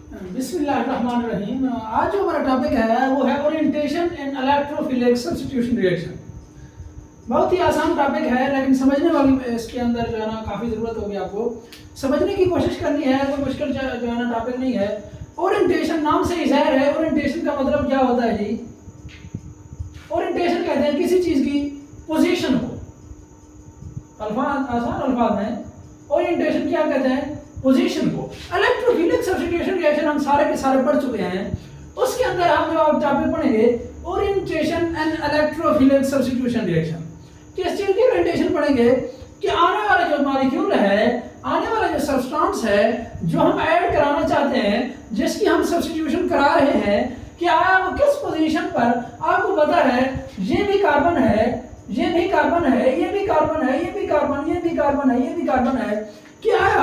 बिस्मिल्लाहिर्रहमानिर्रहीम। आज जो हमारा टॉपिक है वो है ओरिएंटेशन इन इलेक्ट्रोफिलिक सब्स्टिट्यूशन रिएक्शन। बहुत ही आसान टॉपिक है, लेकिन समझने वाली इसके अंदर जो है ना काफ़ी ज़रूरत होगी। आपको समझने की कोशिश करनी है, कोई मुश्किल जो है ना टॉपिक नहीं है। ओरिएंटेशन नाम से ही ज़ाहिर है, ओरिएंटेशन का मतलब क्या होता है जी? ओरिएंटेशन कहते हैं किसी चीज़ की पोजीशन को। आसान अल्फाज में ओरिएंटेशन क्या कहते हैं? पोजीशन को। इलेक्ट्रोफिलिक सब्स्टिट्यूशन रिएक्शन हम सारे के सारे पढ़ चुके हैं। उसके अंदर हम जो आप टॉपिक पढ़ेंगे orientation and electrophilic substitution reaction. किस चीज की ओरिएंटेशन पढ़ेंगे कि आने वाला जो मॉलिक्यूल है, आने वाला जो सब्सटेंस है जो हम ऐड कराना चाहते हैं, जिसकी हम सब्स्टिट्यूशन करा रहे हैं, कि आप किस पोजीशन पर आपको पता है ये भी कार्बन है, ये भी कार्बन है, ये भी कार्बन है, ये भी कार्बन, ये भी कार्बन है, ये भी कार्बन है, कि आया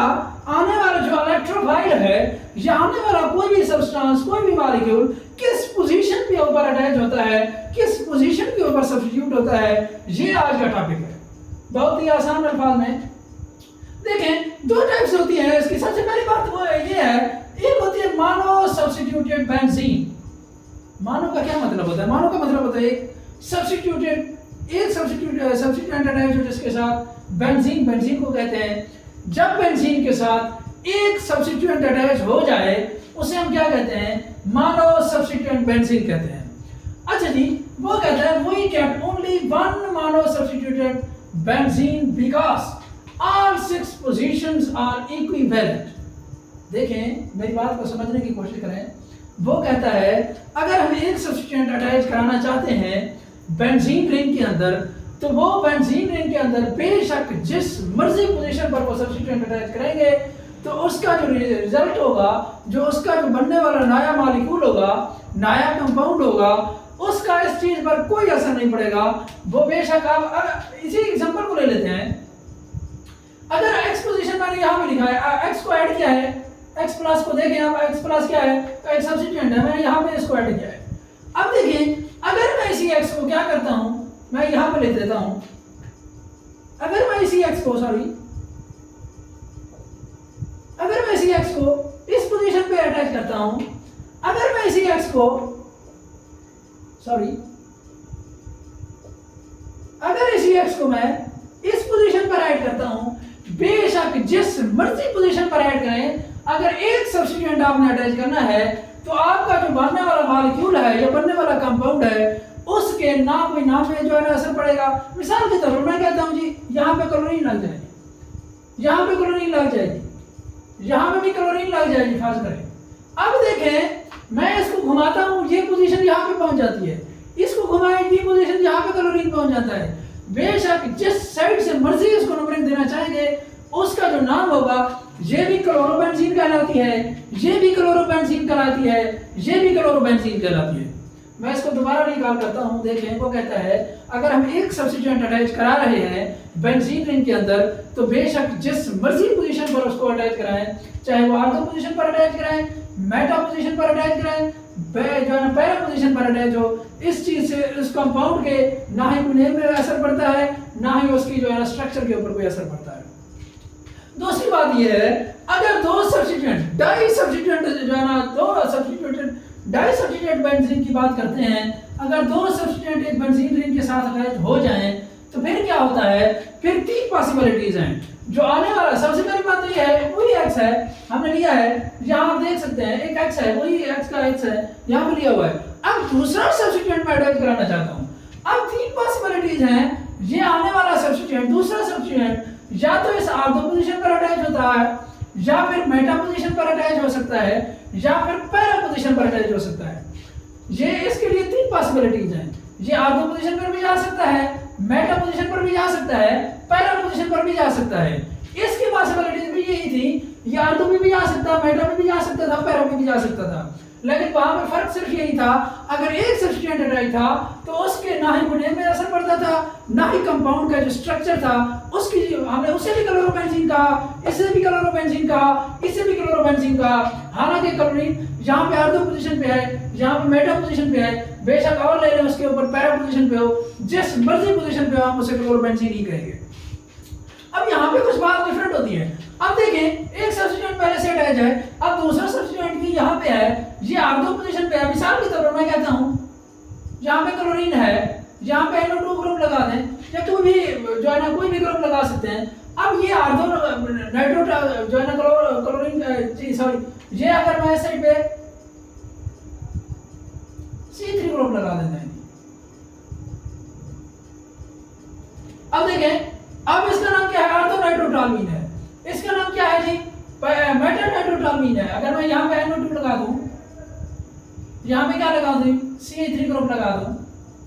आने वाला जो इलेक्ट्रोफाइल है या आने वाला कोई भी सब्सटेंस, कोई भी मॉलिक्यूल किस पोजीशन के ऊपर अटैच होता है, किस पोजीशन के ऊपर सब्स्टिट्यूट होता है, ये आज का टॉपिक है। बहुत ही आसान अल्फाज में देखें, दो टाइप्स होती है इसकी। सबसे पहली बात वो ये है, एक होती है मोनो सब्स्टिट्यूटेड बेंजीन। मोनो का क्या मतलब होता है? मोनो का मतलब होता है एक सब्स्टिट्यूएंट अटैच हो जिसके साथ बेंजीन। बेंजीन को कहते हैं जब बेंजीन के साथ एक सब्स्टिट्यूएंट अटैच हो जाए उसे हम क्या कहते हैं? मोनो सब्स्टिट्यूएंट बेंजीन कहते हैं। अच्छा जी, वो कहता है we kept only one mono substituted benzene because all 6 positions are equivalent. देखें, मेरी बात को समझने की कोशिश करें। वो कहता है अगर हम एक सब्स्टिट्यूएंट अटैच कराना चाहते हैं बेंजीन रिंग के अंदर, तो वो बेंजीन रिंग के अंदर बेशक जिस मर्जी पोजीशन पर वो सब्स्टिट्यूएंट अटैच करेंगे, तो उसका जो रिजल्ट होगा, जो उसका जो बनने वाला नया मॉलिक्यूल होगा, नया कंपाउंड होगा, उसका इस चीज पर कोई असर नहीं पड़ेगा। वो बेशक आप इसी एग्जांपल को ले लेते हैं। अगर x पोजीशन मैंने यहां पे लिखा है, x को ऐड किया है, x प्लस को देखें आप, x प्लस क्या है? तो एक सब्स्टिट्यूएंट है, मैंने यहां पे इसको ऐड किया है। अब देखिए, अगर मैं इसी x को क्या करता हूं, मैं यहां पे लिख देता हूं, अगर मैं इसी x को अगर मैं इसी x को इस पोजीशन पे अटैच करता हूं, अगर मैं इसी x को अगर इसी x को मैं इस पोजीशन पर ऐड करता हूं, बेशक जिस मर्जी पोजीशन पर ऐड करें, अगर एक सब्स्टिट्यूएंट आपने अटैच करना है, तो आपका जो बनने वाला मॉलिक्यूल है या बनने वाला कंपाउंड है, उसके नाम पे जो है ना असर पड़ेगा। मिसाल के तौर पर मैं कहता हूं जी यहाँ पे क्लोरीन लग जाएगी, यहाँ पे क्लोरीन लग जाएगी, यहाँ पे भी क्लोरीन लग जाएगी, फर्ज करें। अब देखें, मैं इसको घुमाता हूँ, ये पोजीशन यहाँ पे पहुंच जाती है, इसको घुमाए ये पोजीशन यहाँ पे क्लोरीन पहुंच जाता है। बेशक जिस साइड से मर्जी इसको नंबरिंग देना चाहेंगे, उसका जो नाम होगा, ये भी क्लोरोबेंजीन कहलाती है, ये भी क्लोरोबेंजीन कहलाती है, ये भी क्लोरोबेंजीन कहलाती है। मैं इसको दोबारा रिकॉल करता हूं। देखें, वो कहता है अगर हम एक सब्स्टिट्यूएंट अटैच करा रहे हैं बेंजीन रिंग के अंदर, तो बेशक जिस मर्जी पोजीशन पर उसको अटैच कराएं, चाहे वो ऑर्थो पोजीशन पर अटैच कराएं, मेटा पोजीशन पर अटैच कराएं, जो है ना पैरा पोजीशन पर अटैच हो, इस चीज से उस कंपाउंड के ना ही नेम में असर पड़ता है, ना ही उसकी जो है ना स्ट्रक्चर के ऊपर कोई असर पड़ता है। दूसरी बात यह है, अगर दो सब्स्टिट्यूएंट डाई सब्स्टिट्यूटेड बेंजीन की बात करते हैं, अगर दो सब्स्टिट्यूएंट एक बेंजीन रिंग के साथ अटैच हो जाएं, तो फिर क्या होता है? फिर 3 पॉसिबिलिटीज हैं जो आने वाला। सबसे पहली बात तो यह है, वही x है हमने लिया है, यहाँ आप देख सकते हैं एक x है, वही x का x है, यहाँ पे लिया हुआ है। अब दूसरा सब्स्टिट्यूएंट मैं अटैच कराना चाहता हूँ। अब 3 पॉसिबिलिटीज हैं, ये आने वाला सब्स्टिट्यूएंट, दूसरा सब्स्टिट्यूएंट या तो इस ऑर्थो पोजीशन पर अटैच होता है, या फिर मेटा पोजीशन पर अटैच हो सकता है, या फिर पैरा पोजीशन पर अटैच हो सकता है। ये इसके लिए 3 पॉसिबिलिटीज हैं। ये ऑर्थो पोजीशन पर भी जा सकता है, मेटा पोजीशन पर भी जा सकता है, पैरा पोजीशन पर भी जा सकता है। इसकी पॉसिबिलिटीज भी यही थी, ये ऑर्थो में भी जा सकता, मेटा में भी जा सकता था, पैरा में भी जा सकता था। लेकिन वहां पे फर्क सिर्फ यही था, अगर एक सब्स्टिट्यूएंट अटैच था तो उसके ना ही नेम में असर पड़ता था, ना ही कंपाउंड का जो स्ट्रक्चर था उसकी, हमने उसे भी क्लोरोबेंजीन कहा, इसे भी क्लोरोबेंजीन कहा, इसे भी क्लोरोबेंजीन कहा। हालांकि क्लोरीन यहाँ पे ऑर्थो पोजीशन पे है, यहाँ पे मेटा पोजीशन पे है, बेशक और ले लें उसके ऊपर पैरा पोजीशन पे हो, जिस मर्जी पोजीशन पे हो आप उसे क्लोरोबेंजीन ही कहेंगे। अब यहाँ पे कुछ बात डिफरेंट होती है। अब देखें, एक सब्स्टिट्यूएंट पहले से अटैच है, अब दूसरा सब्स्टिट्यूएंट भी यहाँ पे है ये R2 पोजीशन पे है। मिसाल के तौर पर मैं कहता हूँ यहाँ पे क्लोरीन है, यहाँ पे NO2 ग्रुप लगा दें या कोई भी जो है ना कोई भी ग्रुप लगा सकते हैं। अब ये R2 नाइट्रो जो है ना क्लोरीन सॉरी ये अगर मैं साइड पे C3 ग्रुप लगा देते हैं। अब देखें, अब इसका नाम क्या है? ऑर्थो नाइट्रोटॉल्मीन है। इसका नाम क्या है जी? मेटा नाइट्रोटॉल्मीन है। अगर मैं यहाँ पे NO2 लगा दूं, यहाँ पे क्या लगा दूं? CH3 ग्रुप लगा दूं,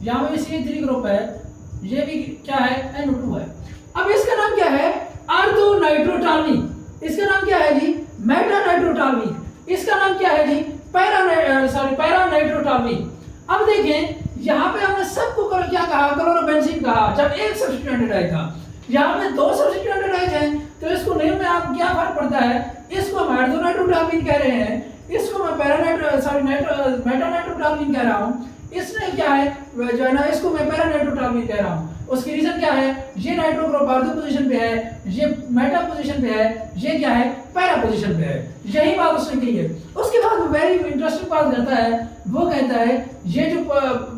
यहाँ पे भी CH3 ग्रुप है, ये भी क्या है? NO2 है। अब इसका नाम क्या है? ऑर्थो नाइट्रोटॉल्मीन। इसका नाम क्या है जी? मेटा नाइट्रोटॉल्मीन। इसका नाम क्या है जी? पैरा नाइट्रोटॉल्मीन। अब देखें, यहाँ पे हमने सबको क्या कहा? क्लोरोबेंजीन कहा जब एक सब्स्टिट्यूएंट एडाइड था। यहाँ पे दो सब्स्टिट्यूएंट एडाइड हैं, तो इसको नेम में आप क्या फर्क पड़ता है? इसको मैं ऑर्थो नाइट्रोटॉल्मीन कह रहे हैं, इसको मैं मेटा नाइट्रोटॉल्मीन कह रहा हूँ। इसने क्या है जो है ना, इसको मैं पैरा नाइट्रोटॉल्मीन कह रहा हूँ। उसकी रीजन क्या है? ये नाइट्रो ग्रुप ऑर्थो पोजीशन पे है, ये मेटा पोजीशन पे है, ये क्या है? पैरा पोजीशन पे है। यही बात उसने की है। उसके बाद वेरी इंटरेस्टिंग बात करता है, वो कहता है ये जो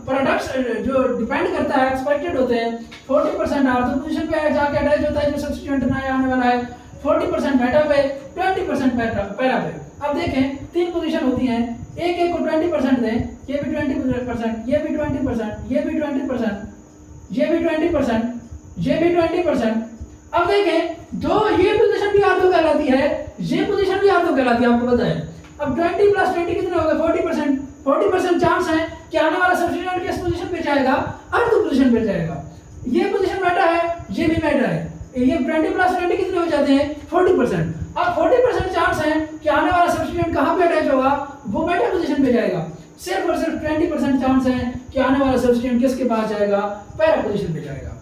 प्रोडक्ट्स जो डिपेंड करता है एक्सपेक्टेड होते हैं 40% ऑर्थो पोजीशन पे है जाके अटैच होता है जो सब्स्टिट्यूएंट नया आने वाला है, 40% मेटा पे, 20% पैरा पे। अब देखें, तीन पोजीशन होती हैं, एक को 20% दें, ये भी 20%, ये भी 20%, ये भी 20%, ये भी 20%, ये भी 20%। अब देखें, दो ये पोजीशन भी ऑर्थो कहलाती है, ये पोजीशन भी ऑर्थो कहलाती है, आपको पता है। अब 20 + 20 कितना होगा? 40%। 40% चांस है कि आने वाला सब्स्टिट्यूएंट किस पोजीशन पे जाएगा? ऑर्थो पोजीशन पे जाएगा। ये पोजीशन मेटा है, ये भी मेटा है। ये 20 + 20 कितने हो जाते हैं? 40%। अब 40% चांस है कि आने वाला सब्स्टिट्यूएंट कहाँ पे अटैच होगा? वो मेटा पोजीशन पे जाएगा। सिर्फ और सिर्फ 20% चांस है कि आने वाला सब्स्टिट्यूएंट किसके पास जाएगा? पैरा पोजीशन पे जाएगा।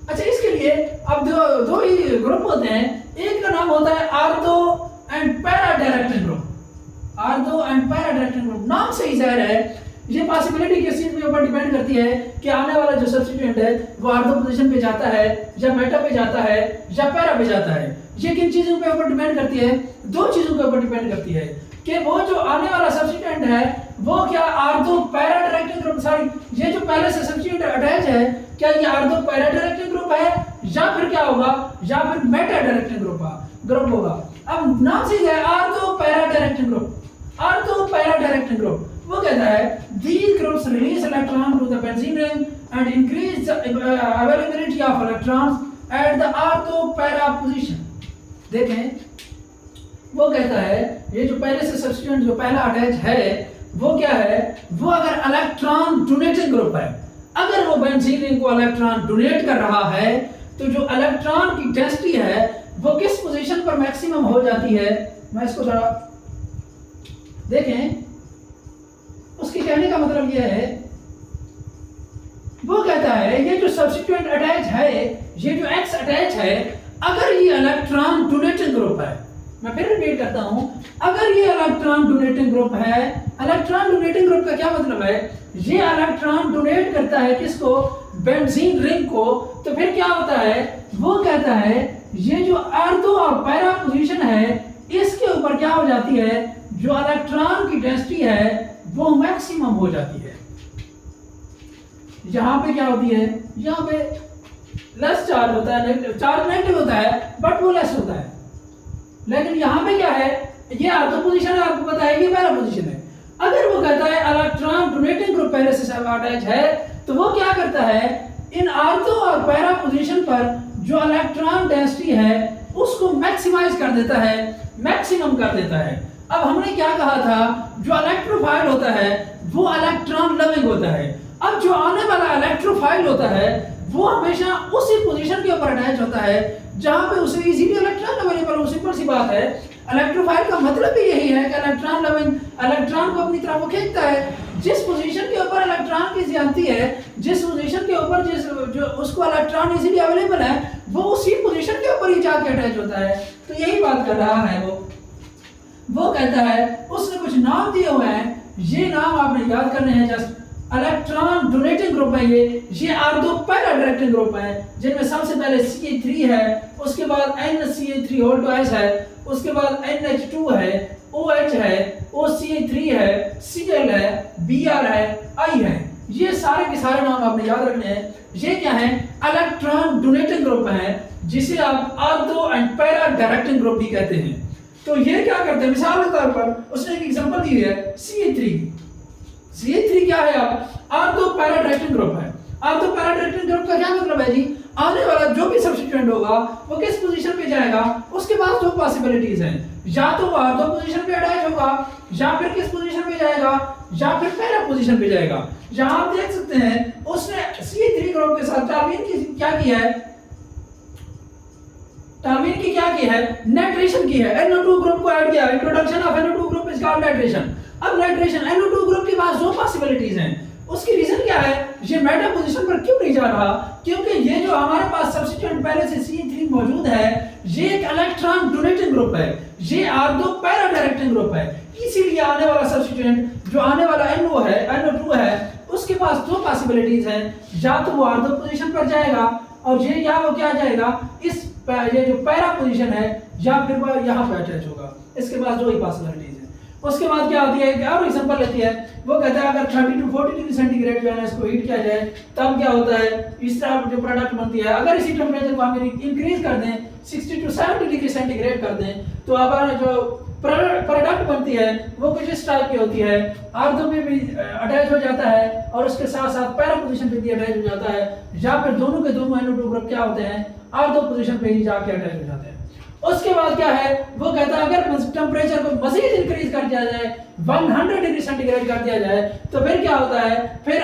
अच्छा, इसके लिए अब दो ही ग्रुप होते हैं। एक का नाम होता है ortho and para directed group. Ortho and para directed group नाम से ही जाहिर है ये पॉसिबिलिटी किस चीज के ऊपर डिपेंड करती है कि आने वाला जो सब्स्टिट्यूएंट है वो ऑर्थो पोजीशन पे जाता है या मेटा पे जाता है या पैरा पे जाता है। ये किन चीजों के ऊपर डिपेंड करती है? दो चीजों के ऊपर डिपेंड करती है कि वो जो आने वाला सब्स्टिट्यूएंट है वो क्या ortho para directed group, sorry ये जो पहले से सब्स्टिट्यूएंट अटैच है क्या ये ऑर्थो पैरा डायरेक्टेड ग्रुप है या फिर क्या होगा? या फिर मेटा डायरेक्टेड ग्रुप होगा। अब नाम से है ortho para directed group. Ortho para directed group वो कहता है these groups release electron to the benzene ring and increase the availability of electrons at the ortho para position। देखें, वो कहता है ये जो पहले से सब्स्टिट्यूएंट जो पहला अटैच है वो क्या है? वो अगर इलेक्ट्रॉन डोनेटिंग ग्रुप है, अगर वो बेंजीन रिंग को इलेक्ट्रॉन डोनेट कर रहा है तो जो इलेक्ट्रॉन की डेंसिटी है वो किस पोजीशन पर मैक्सिमम हो जाती है? मैं इसको थोड़ा देखें, उसके कहने का मतलब यह है, वो कहता है ये जो सब्स्टिट्यूएंट अटैच है, ये जो एक्स अटैच है, अगर ये इलेक्ट्रॉन डोनेटिंग ग्रुप है, मैं फिर रिपीट करता हूं, अगर ये इलेक्ट्रॉन डोनेटिंग ग्रुप है, इलेक्ट्रॉन डोनेटिंग ग्रुप का क्या मतलब है? ये इलेक्ट्रॉन डोनेट करता है किसको? बेंजीन रिंग को। तो फिर क्या होता है? वो कहता है ये जो ऑर्थो और पैरा पोजीशन है इसके ऊपर क्या हो जाती है? जो इलेक्ट्रॉन की डेंसिटी है वो मैक्सिमम हो जाती है। यहाँ पे क्या होती है? यहाँ पे लेस चार्ज होता है, चार्ज नेगेटिव होता है बट वो लेस होता है। लेकिन यहाँ पे क्या है? ये ऑर्थो पोजीशन है, आपको पता है, ये पैरा पोजीशन है। अगर वो कहता है इलेक्ट्रॉन डोनेटिंग ग्रुप पहले से अटैच है तो वो क्या करता है? इन ऑर्थो और पैरा पोजीशन पर जो इलेक्ट्रॉन डेंसिटी है उसको मैक्सिमाइज कर देता है, मैक्सिमम कर देता है। अब हमने क्या कहा था? जो इलेक्ट्रोफाइल होता है वो इलेक्ट्रॉन लविंग होता है। अब जो आने वाला इलेक्ट्रोफाइल होता है वो हमेशा उसी पोजीशन के ऊपर अटैच होता है जहां पे उसे इजीली इलेक्ट्रॉन अवेलेबल हो। सिंपल सी बात है, इलेक्ट्रोफाइल का मतलब भी यही है कि इलेक्ट्रॉन लविंग, इलेक्ट्रॉन को अपनी तरफ खींचता है। जिस पोजीशन के ऊपर इलेक्ट्रॉन की ज्यादती है, जिस पोजीशन के ऊपर जिस जो उसको इलेक्ट्रॉन इजीली अवेलेबल है वो उसी पोजीशन के ऊपर ही जाके अटैच होता है। तो यही बात कर रहा है वो कहता है, उसने कुछ नाम दिए हुए हैं, ये नाम आपने याद करने हैं। जस्ट इलेक्ट्रॉन डोनेटिंग ग्रुप है ये ऑर्थो पैरा डायरेक्टेड ग्रुप है जिनमें सबसे पहले CH3 है, उसके बाद NCH3 है उसके बाद NH2 है, OH है, OCH3 है, Cl है, Br है, I है। ये सारे के सारे नाम आपने याद रखने हैं। ये क्या है? इलेक्ट्रॉन डोनेटिंग ग्रुप है, जिसे आप ortho and para directing group भी कहते हैं। तो ये क्या करते हैं? मिसाल के तौर पर उसने एक एग्जांपल दी है CH3। CH3 क्या है? आप ऑर्थो पैरा डायरेक्टिंग ग्रुप है। ऑर्थो पैरा डायरेक्टिंग ग्रुप का क्या मतलब है जी? आने वाला जो भी सब्स्टिट्यूएंट होगा वो किस पोजीशन पे जाएगा? उसके पास दो पॉसिबिलिटीज हैं, या तो वो ऑर्थो पोजीशन पे अटैच होगा, या फिर किस पोजीशन पे जाएगा, या फिर पैरा पोजीशन पे जाएगा। यहां आप देख सकते हैं उसने CH3 ग्रुप के साथ टार्बिन की क्या किया है? टार्बिन की क्या की है? नाइट्रेशन की है। NO2 ग्रुप को ऐड किया। Introduction of NO2 group is called nitration. अब नाइट्रेशन NO2 ग्रुप के पास दो पॉसिबिलिटीज हैं। उसकी रीजन क्या है? ये मेटा पोजीशन पर क्यों नहीं जा रहा? क्योंकि ये जो हमारे पास सब्स्टिट्यूएंट पहले से CH3 मौजूद है, ये एक इलेक्ट्रॉन डोनेटिंग ग्रुप है, ये ऑर्थो पैरा डायरेक्टिंग ग्रुप है। इसीलिए आने वाला सब्स्टिट्यूएंट जो आने वाला NO है, NO2 है, उसके पास दो पॉसिबिलिटीज हैं, या तो वो ऑर्थो पोजीशन पर जाएगा और ये या वो क्या जाएगा, इस ये जो पैरा पोजीशन है, या फिर वो यहां पे अटैच होगा। इसके पास दो ही पॉसिबिलिटीज हैं। उसके बाद क्या होती है? और एग्जांपल लेती है, वो कहता है अगर 30 to 40 डिग्री सेंटीग्रेड जो है इसको हीट किया जाए तब क्या होता है? इस तरह जो प्रोडक्ट बनती है। अगर इसी टेंपरेचर को हम इंक्रीज कर दें 60 to 70 डिग्री सेंटीग्रेड कर दें तो हमारा जो प्रोडक्ट बनती है वो कुछ इस टाइप की होती है। ऑर्थो में भी अटैच हो जाता है और उसके साथ साथ पैरा पोजीशन पे भी अटैच हो जाता है, या फिर दोनों के दोनों NO2 ग्रुप क्या होते हैं? ऑर्थो पोजीशन पे ही जाके अटैच हो जाते हैं। उसके बाद क्या है? वो कहता है अगर टेंपरेचर को मजीद इंक्रीज कर दिया जाए, 100 डिग्री सेंटीग्रेड कर दिया जाए, तो फिर क्या होता है? फिर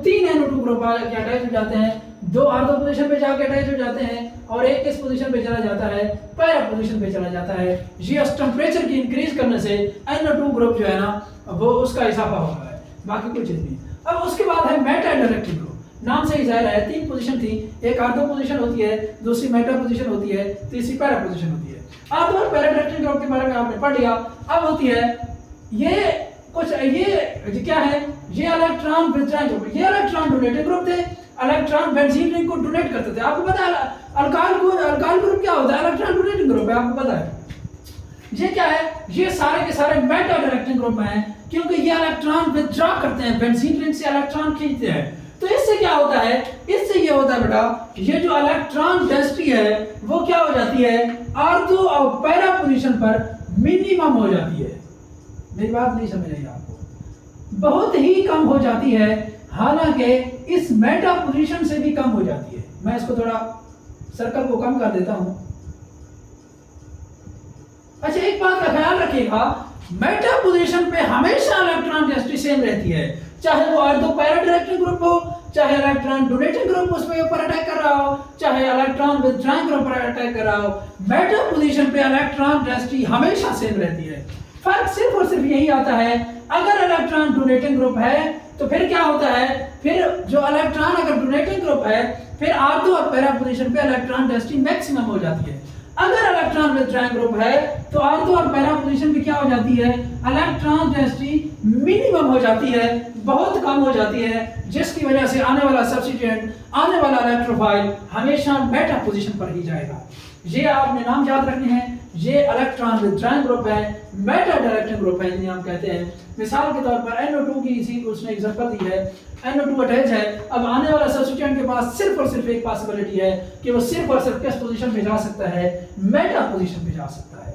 तीन NO2 ग्रुप आके अटैच हो जाते हैं, दो ऑर्थो पोजीशन पे जाके अटैच हो जाते हैं और एक किस पोजीशन पे चला जाता है? पैरा पोजीशन पे चला जाता है। ये उस टेंपरेचर की इंक्रीज करने से NO2 ग्रुप जो है ना वो उसका इजाफा हो रहा है, बाकी कोई चीज नहीं। अब उसके बाद है मेटा डायरेक्टिंग ग्रुप। नाम से ही जाहिर है तीन पोजीशन थी, एक ऑर्थो पोजीशन होती है, दूसरी मेटा पोजीशन होती है, तीसरी पैरा पोजीशन होती है। ऑर्थो और पैरा डायरेक्टिंग ग्रुप के बारे में आपने पढ़ लिया। अब होती है ये कुछ ये क्या है? ये इलेक्ट्रॉन विथड्रॉइंग ग्रुप। ये इलेक्ट्रॉन डोनेटिंग ग्रुप थे, इलेक्ट्रॉन बेंजीन रिंग को डोनेट करते थे। आपको पता है अल्काइल ग्रुप क्या होता है? इलेक्ट्रॉन डोनेटिंग ग्रुप है, आपको पता है। ये क्या है? ये सारे के सारे मेटा डायरेक्टिंग ग्रुप हैं, क्योंकि ये इलेक्ट्रॉन विथड्रॉ करते हैं, बेंजीन रिंग से इलेक्ट्रॉन खींचते हैं। तो इससे क्या होता है? इससे ये होता है बेटा, ये जो इलेक्ट्रॉन डेंसिटी है वो क्या हो जाती है? ऑर्थो और पैरा पोजीशन पर मिनिमम हो जाती है। मेरी बात नहीं समझ आई आपको? बहुत ही कम हो जाती है, हालांकि इस मेटा पोजीशन से भी कम हो जाती है। मैं इसको थोड़ा सर्कल को कम कर देता हूं। अच्छा, एक बात का ख्याल रखिएगा, मेटा पोजीशन पे हमेशा इलेक्ट्रॉन डेंसिटी सेम रहती है, चाहे वो ऑर्थो पैरा डायरेक्टिंग ग्रुप हो, चाहे इलेक्ट्रॉन डोनेटिंग ग्रुप उसमें ऊपर अटैक कर रहा हो, चाहे इलेक्ट्रॉन विथड्रॉइंग ग्रुप पर अटैक कर रहा हो, मेटा पोजीशन पे इलेक्ट्रॉन डेंसिटी हमेशा सेम रहती है। फर्क सिर्फ और सिर्फ यही आता है, अगर इलेक्ट्रॉन डोनेटिंग ग्रुप है तो फिर क्या होता है? फिर जो इलेक्ट्रॉन अगर डोनेटिंग ग्रुप है, फिर ऑर्थो और पैरा पोजीशन पे इलेक्ट्रॉन डेंसिटी मैक्सिमम हो जाती है। अगर इलेक्ट्रॉन विथड्रॉइंग ग्रुप है तो ऑर्थो और पैरा पोजीशन पे क्या हो जाती है? इलेक्ट्रॉन डेंसिटी मिनिमम हो जाती है, बहुत कम हो जाती है, जिसकी वजह से आने वाला सब्स्टिट्यूएंट, आने वाला इलेक्ट्रोफाइल हमेशा मेटा पोजीशन पर ही जाएगा। ये आपने नाम याद रखने हैं। ये इलेक्ट्रॉन विथड्रॉइंग ग्रुप है, मेटा डायरेक्टिंग ग्रुप है जिन्हें हम कहते हैं। मिसाल के तौर पर NO2 की इसी उसने एग्जांपल दी है, NO2 अटैच है। अब आने वाला सब्स्टिट्यूएंट के पास सिर्फ और सिर्फ एक पॉसिबिलिटी है कि वो सिर्फ और सिर्फ किस पोजीशन पे जा सकता है? मेटा पोजीशन पे जा सकता है।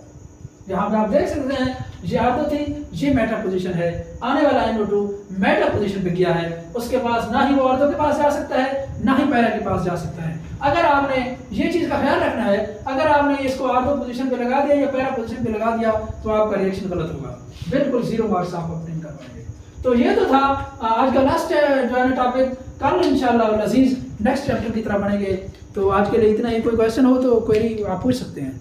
यहाँ पे आप देख सकते हैं ये ऑर्थो थी, ये मेटा पोजीशन है। आने वाला NO2 मेटा पोजीशन पे गया है, उसके पास ना ही वो ऑर्थो के पास जा सकता है ना ही पैरा के पास जा सकता है। अगर आपने ये चीज का ख्याल रखना है, अगर आपने इसको ऑर्थो पोजीशन पे लगा दिया या पैरा पोजीशन पे लगा दिया तो आपका रिएक्शन गलत होगा, बिल्कुल 0 मार्क्स आप ऑब्टेन कर पाएंगे। तो ये तो था आज का लास्ट जो है टॉपिक। कल इंशाल्लाह अजीज नेक्स्ट चैप्टर की तरफ बढ़ेंगे। तो आज के लिए इतना ही। कोई क्वेश्चन हो तो क्वेरी आप पूछ सकते हैं।